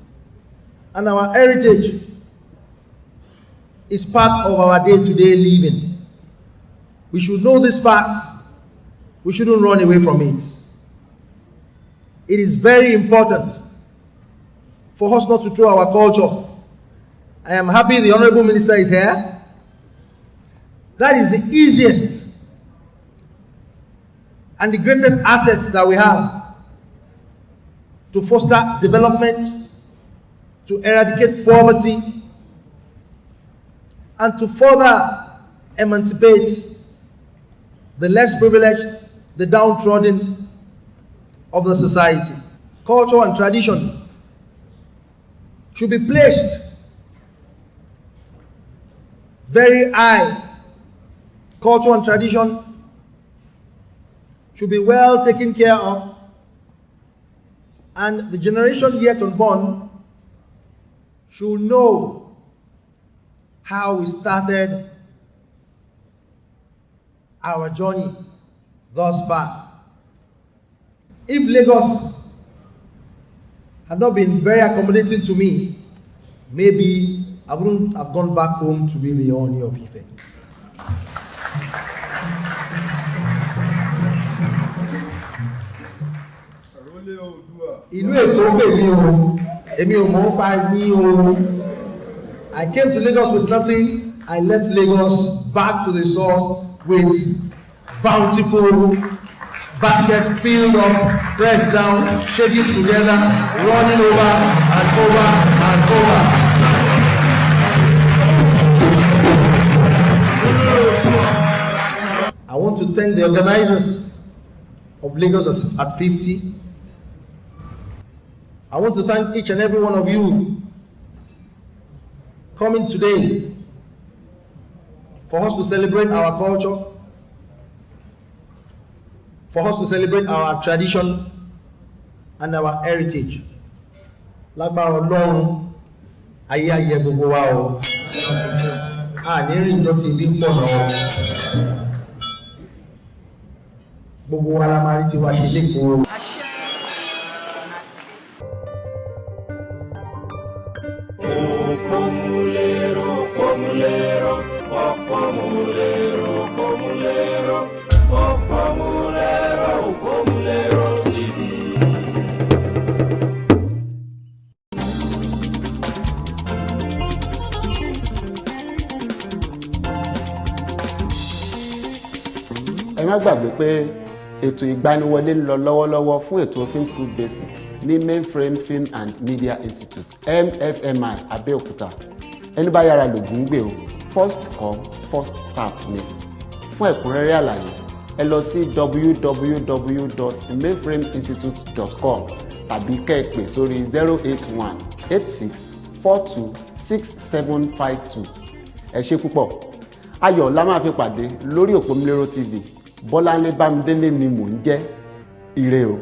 and our heritage is part of our day-to-day living. We should know this fact. We shouldn't run away from it. It is very important for us not to throw our culture. I am happy the Honorable Minister is here. That is the easiest and the greatest assets that we have to foster development, to eradicate poverty, and to further emancipate the less privileged, the downtrodden of the society. Culture and tradition should be placed very high. Culture and tradition should be well taken care of, and the generation yet unborn should know how we started our journey thus far. If Lagos had not been very accommodating to me, maybe I wouldn't have gone back home to be the Ooni of Ife. Ìlú Èkó pè mí o, èmi ò mọ̀ pa ní o. I came to Lagos with nothing. I left Lagos back to the source with bountiful basket filled up, pressed down, shaking together, running over and over and over. I want to thank the organizers of Lagos at 50 I want to thank each and every one of you coming today for us to celebrate our culture, for us to celebrate our tradition and our heritage. Lágbára Ọlọ́run, ayé ayé gbogbo wa o. Ní rìn jọ ti bí pọ̀ náà. Gbogbo wa la máa rí tiwa ṣe lẹ́kọ̀ọ́. Òpómúléró, òpómúléró, òpómúléró, òpómúléró, òpómúléró, òpómúléró TV. Ẹ má gbàgbé pé ètò ìgbaniwọlé ń lọ lọ́wọ́lọ́wọ́ fún ètò Film School Basic ní Mainframe Film and Media Institute MFMI Abẹ́òkúta. Ẹni bá yára lògùn gbé o, first come first served ni. Fún ẹ̀kúnrẹ́rẹ́ àlàyé ẹ lọ sí www.mainframeinstitute.com tàbí kẹ́ ẹ pè sórí 081-8642-6752. Ẹ ṣé púpọ̀. Ayọ̀ la máa fi pàdé lórí Òpómúléró TV. Bọ́láńlé Bámidélé ni mò ń jẹ́. Ire o.